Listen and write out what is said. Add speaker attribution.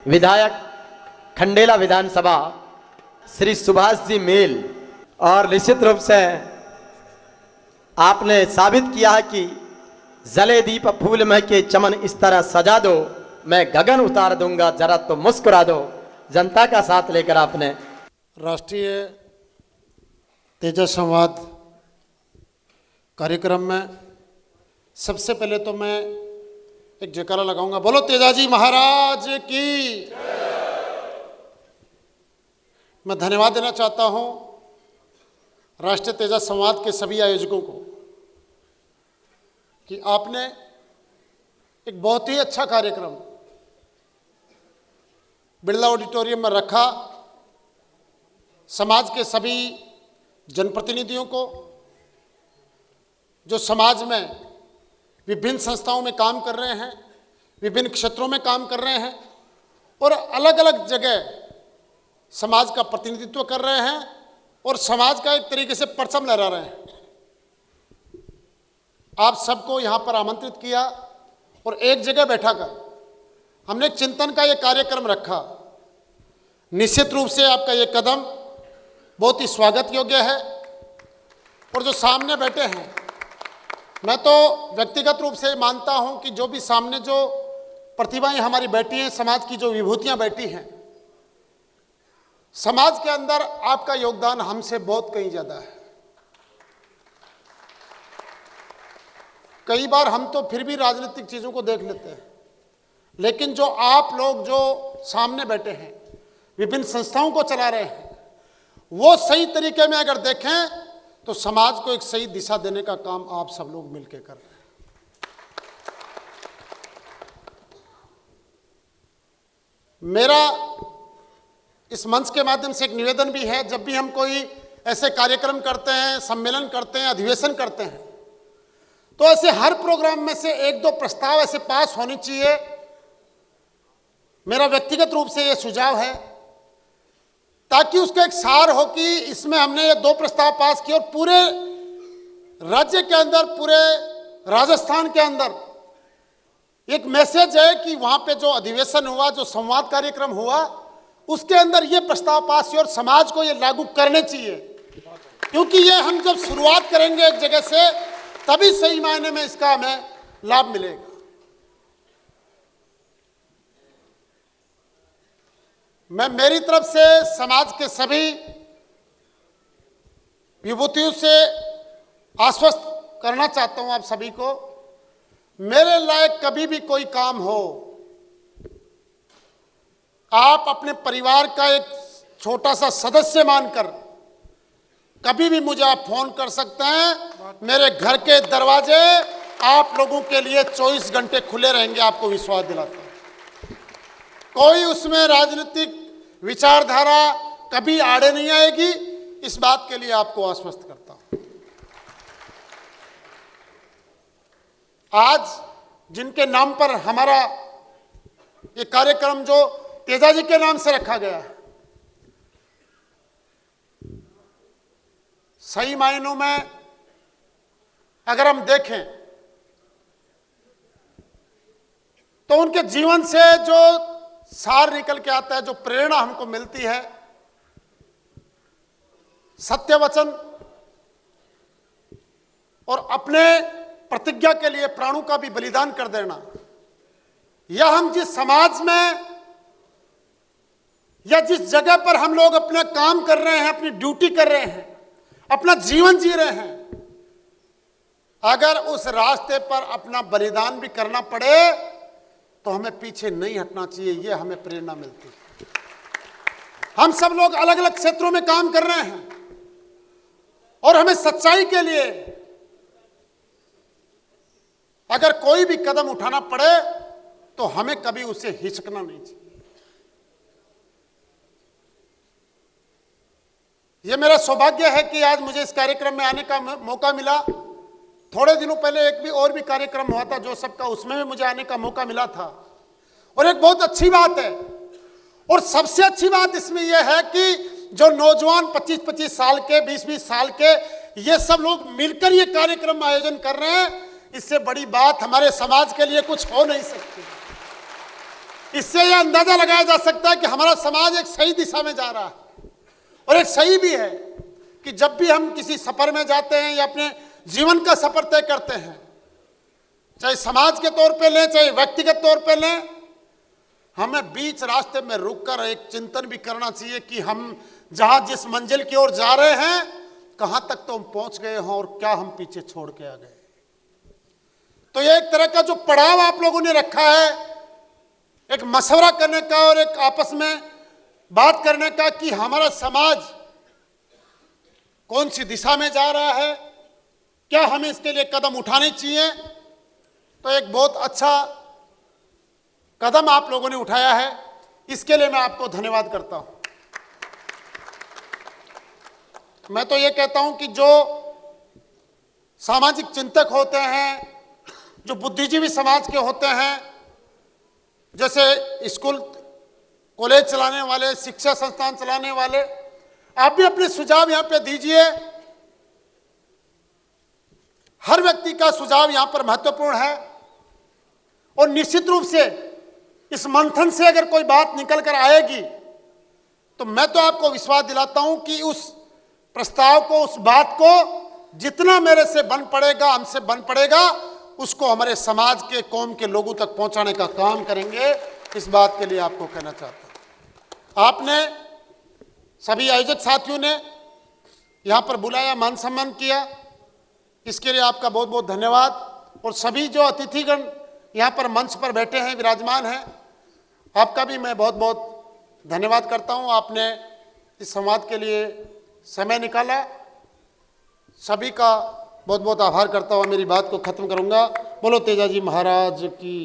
Speaker 1: विधायक खंडेला विधानसभा श्री सुभाष जी मेल। और निश्चित रूप से आपने साबित किया है कि जले दीप फूल में के चमन इस तरह सजा दो, मैं गगन उतार दूंगा, जरा तो मुस्कुरा दो। जनता का साथ लेकर आपने
Speaker 2: राष्ट्रीय तेजस संवाद कार्यक्रम में सबसे पहले तो मैं एक जयकारा लगाऊंगा। बोलो तेजाजी महाराज की। मैं धन्यवाद देना चाहता हूं राष्ट्रीय तेजस संवाद के सभी आयोजकों को कि आपने एक बहुत ही अच्छा कार्यक्रम बिरला ऑडिटोरियम में रखा। समाज के सभी जनप्रतिनिधियों को जो समाज में विभिन्न संस्थाओं में काम कर रहे हैं, विभिन्न क्षेत्रों में काम कर रहे हैं और अलग अलग जगह समाज का प्रतिनिधित्व कर रहे हैं और समाज का एक तरीके से परचम लहरा रहे हैं। आप सबको यहाँ पर आमंत्रित किया और एक जगह बैठाकर हमने एक चिंतन का ये कार्यक्रम रखा। निश्चित रूप से आपका ये कदम बहुत ही स्वागत योग्य है। और जो सामने बैठे हैं, मैं तो व्यक्तिगत रूप से मानता हूं कि जो भी सामने जो प्रतिभाएं हमारी बैठी हैं, समाज की जो विभूतियां बैठी हैं, समाज के अंदर आपका योगदान हमसे बहुत कहीं ज्यादा है। कई बार हम तो फिर भी राजनीतिक चीजों को देख लेते हैं, लेकिन जो आप लोग जो सामने बैठे हैं, विभिन्न संस्थाओं को चला रहे हैं, वो सही तरीके में अगर देखें तो समाज को एक सही दिशा देने का काम आप सब लोग मिलकर कर रहे हैं। मेरा इस मंच के माध्यम से एक निवेदन भी है, जब भी हम कोई ऐसे कार्यक्रम करते हैं, सम्मेलन करते हैं, अधिवेशन करते हैं, तो ऐसे हर प्रोग्राम में से एक दो प्रस्ताव ऐसे पास होने चाहिए। मेरा व्यक्तिगत रूप से यह सुझाव है, ताकि उसका एक सार हो कि इसमें हमने ये दो प्रस्ताव पास किए और पूरे राज्य के अंदर, पूरे राजस्थान के अंदर एक मैसेज है कि वहां पे जो अधिवेशन हुआ, जो संवाद कार्यक्रम हुआ, उसके अंदर ये प्रस्ताव पास हुए और समाज को ये लागू करने चाहिए। क्योंकि ये हम जब शुरुआत करेंगे एक जगह से, तभी सही मायने में इसका हमें लाभ मिलेगा। मैं मेरी तरफ से समाज के सभी विभूतियों से आश्वस्त करना चाहता हूं आप सभी को, मेरे लायक कभी भी कोई काम हो, आप अपने परिवार का एक छोटा सा सदस्य मानकर कभी भी मुझे आप फोन कर सकते हैं। मेरे घर के दरवाजे आप लोगों के लिए 24 घंटे खुले रहेंगे, आपको विश्वास दिलाता हूं। कोई उसमें राजनीतिक विचारधारा कभी आड़े नहीं आएगी, इस बात के लिए आपको आश्वस्त करता हूं। आज जिनके नाम पर हमारा ये कार्यक्रम जो तेजाजी के नाम से रखा गया है, सही मायनों में अगर हम देखें तो उनके जीवन से जो सार निकल के आता है, जो प्रेरणा हमको मिलती है, सत्य वचन और अपने प्रतिज्ञा के लिए प्राणों का भी बलिदान कर देना, या हम जिस समाज में या जिस जगह पर हम लोग अपना काम कर रहे हैं, अपनी ड्यूटी कर रहे हैं, अपना जीवन जी रहे हैं, अगर उस रास्ते पर अपना बलिदान भी करना पड़े तो हमें पीछे नहीं हटना चाहिए। ये हमें प्रेरणा मिलती है। हम सब लोग अलग अलग क्षेत्रों में काम कर रहे हैं और हमें सच्चाई के लिए अगर कोई भी कदम उठाना पड़े तो हमें कभी उसे हिचकना नहीं चाहिए। यह मेरा सौभाग्य है कि आज मुझे इस कार्यक्रम में आने का मौका मिला। थोड़े दिनों पहले एक भी और भी कार्यक्रम हुआ था जो सबका, उसमें भी मुझे आने का मौका मिला था और एक बहुत अच्छी बात है। और सबसे अच्छी बात इसमें यह है कि जो नौजवान 25-25 साल के, 20-20 साल के, ये सब लोग मिलकर ये कार्यक्रम आयोजन कर रहे हैं। इससे बड़ी बात हमारे समाज के लिए कुछ हो नहीं सकती। इससे यह अंदाजा लगाया जा सकता है कि हमारा समाज एक सही दिशा में जा रहा है। और एक सही भी है कि जब भी हम किसी सफर में जाते हैं या अपने जीवन का सफर तय करते हैं, चाहे समाज के तौर पे लें चाहे व्यक्तिगत तौर पे लें, हमें बीच रास्ते में रुककर एक चिंतन भी करना चाहिए कि हम जहां जिस मंजिल की ओर जा रहे हैं कहां तक तो हम पहुंच गए हों और क्या हम पीछे छोड़ के आ गए। तो ये एक तरह का जो पड़ाव आप लोगों ने रखा है, एक मशवरा करने का और एक आपस में बात करने का कि हमारा समाज कौन सी दिशा में जा रहा है, क्या हमें इसके लिए कदम उठाने चाहिए, तो एक बहुत अच्छा कदम आप लोगों ने उठाया है। इसके लिए मैं आपको धन्यवाद करता हूं। मैं तो ये कहता हूं कि जो सामाजिक चिंतक होते हैं, जो बुद्धिजीवी समाज के होते हैं, जैसे स्कूल कॉलेज चलाने वाले, शिक्षा संस्थान चलाने वाले, आप भी अपने सुझाव यहां पे दीजिए। हर व्यक्ति का सुझाव यहां पर महत्वपूर्ण है और निश्चित रूप से इस मंथन से अगर कोई बात निकल कर आएगी तो मैं तो आपको विश्वास दिलाता हूं कि उस प्रस्ताव को, उस बात को जितना मेरे से बन पड़ेगा, हमसे बन पड़ेगा, उसको हमारे समाज के, कौम के लोगों तक पहुंचाने का काम करेंगे। इस बात के लिए आपको कहना चाहता हूं। आपने सभी आयोजक साथियों ने यहां पर बुलाया, मान सम्मान किया, इसके लिए आपका बहुत बहुत धन्यवाद। और सभी जो अतिथिगण यहां पर मंच पर बैठे हैं, विराजमान हैं, आपका भी मैं बहुत बहुत धन्यवाद करता हूं। आपने इस संवाद के लिए समय निकाला, सभी का बहुत बहुत आभार करता हुआ मेरी बात को खत्म करूंगा। बोलो तेजाजी महाराज की।